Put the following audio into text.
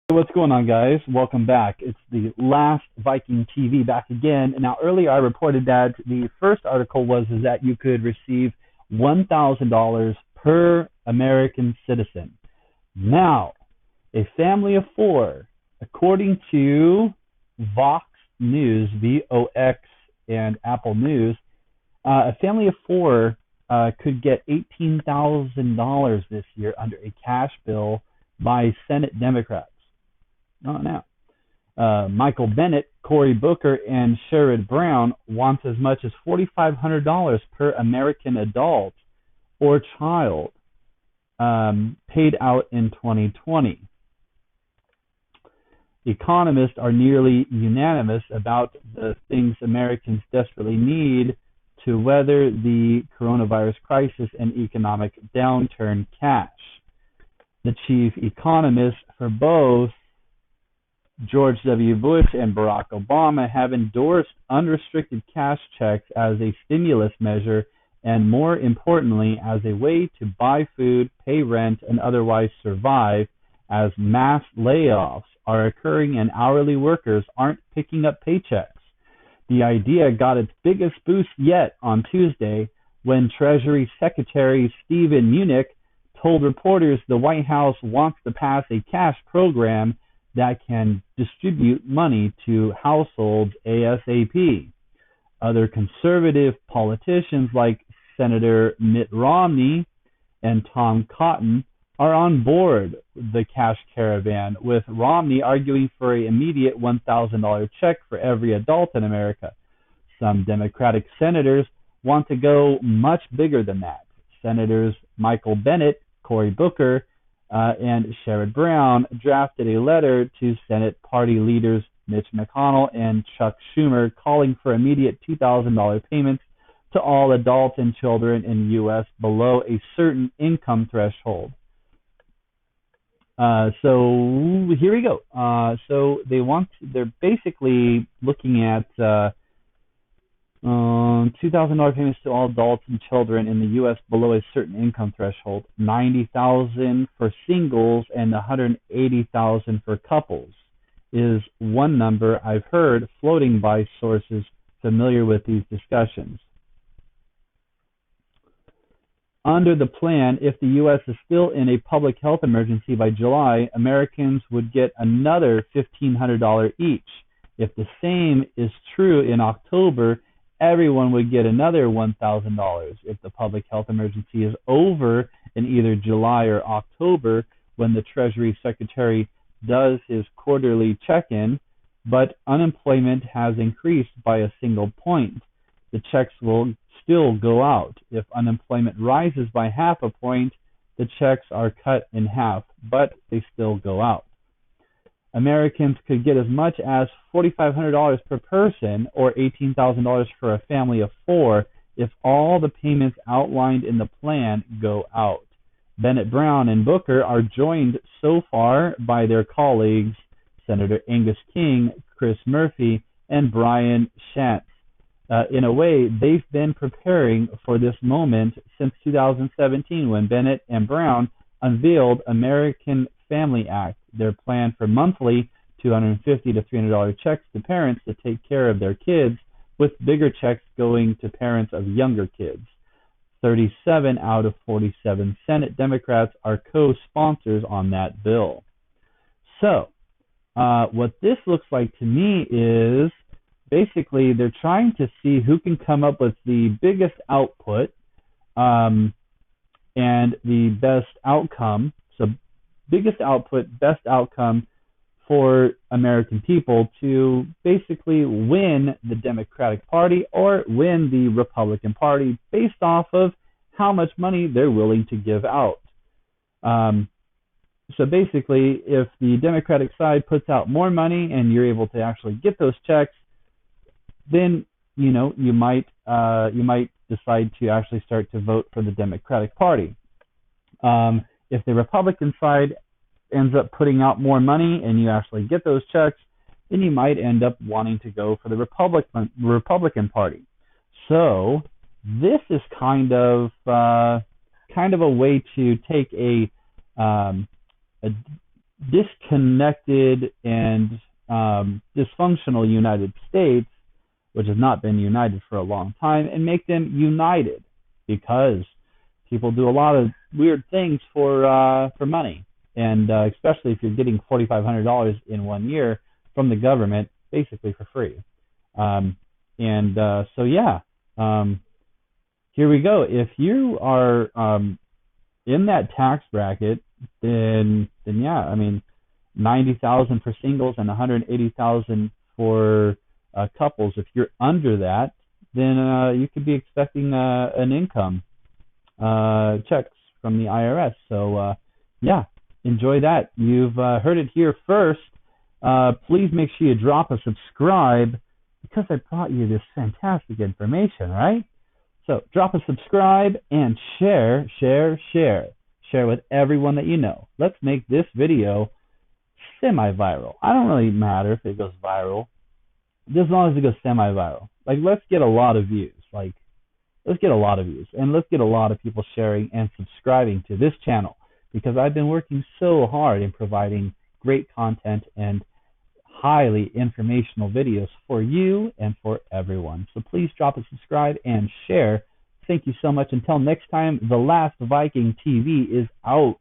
What's going on, guys? Welcome back. It's the last Viking TV back again. Now, earlier I reported that the first article was is that you could receive $1,000 per American citizen. Now, a family of four, according to Vox News, VOX, and Apple News, a family of four could get $18,000 this year under a cash bill by Senate Democrats. Oh, now. Michael Bennet, Cory Booker, and Sherrod Brown want as much as $4,500 per American adult or child paid out in 2020. Economists are nearly unanimous about the things Americans desperately need to weather the coronavirus crisis and economic downturn: cash. The chief economists for both George W. Bush and Barack Obama have endorsed unrestricted cash checks as a stimulus measure and, more importantly, as a way to buy food, pay rent, and otherwise survive as mass layoffs are occurring and hourly workers aren't picking up paychecks. The idea got its biggest boost yet on Tuesday when Treasury Secretary Steven Mnuchin told reporters the White House wants to pass a cash program that can distribute money to households ASAP. Other conservative politicians like Senator Mitt Romney and Tom Cotton are on board the cash caravan, with Romney arguing for an immediate $1,000 check for every adult in America. Some Democratic senators want to go much bigger than that. Senators Michael Bennet, Cory Booker, and Sherrod Brown drafted a letter to Senate party leaders Mitch McConnell and Chuck Schumer calling for immediate $2,000 payments to all adults and children in the U.S. below a certain income threshold. So here we go. So they're basically looking at $2,000 payments to all adults and children in the U.S. below a certain income threshold, $90,000 for singles and $180,000 for couples is one number I've heard floating by sources familiar with these discussions. Under the plan, if the U.S. is still in a public health emergency by July, Americans would get another $1,500 each. If the same is true in October, everyone would get another $1,000. If the public health emergency is over in either July or October, when the Treasury Secretary does his quarterly check-in, but unemployment has increased by a single point, the checks will still go out. If unemployment rises by half a point, the checks are cut in half, but they still go out. Americans could get as much as $4,500 per person, or $18,000 for a family of four, if all the payments outlined in the plan go out. Bennet, Brown, and Booker are joined so far by their colleagues, Senator Angus King, Chris Murphy, and Brian Schatz. In a way, they've been preparing for this moment since 2017, when Bennet and Brown unveiled American Family Act, their plan for monthly $250 to $300 checks to parents to take care of their kids, with bigger checks going to parents of younger kids. 37 out of 47 Senate Democrats are co-sponsors on that bill. So, what this looks like to me is basically they're trying to see who can come up with the biggest output and the best outcome. So biggest output, best outcome for American people to basically win the Democratic Party or win the Republican Party based off of how much money they're willing to give out. So basically, if the Democratic side puts out more money and you're able to actually get those checks, then you might decide to actually start to vote for the Democratic Party. If the Republican side ends up putting out more money and you actually get those checks, then you might end up wanting to go for the Republican Party. So this is kind of a way to take a disconnected and dysfunctional United States, which has not been united for a long time, and make them united, because people do a lot of weird things for money, and especially if you're getting $4,500 in 1 year from the government, basically for free. So yeah, here we go. If you are in that tax bracket, then yeah, I mean, 90,000 for singles and 180,000 for couples. If you're under that, then you could be expecting an income checks from the IRS. So yeah, enjoy that. You've heard it here first. Please make sure you drop a subscribe, because I brought you this fantastic information, right? So drop a subscribe and share with everyone that you know. Let's make this video semi-viral. I don't really matter if it goes viral, as long as it goes semi-viral. Like, let's get a lot of views. Let's get a lot of views, and let's get a lot of people sharing and subscribing to this channel, because I've been working so hard in providing great content and highly informational videos for you and for everyone. So please drop a subscribe and share. Thank you so much. Until next time, The Last Viking TV is out.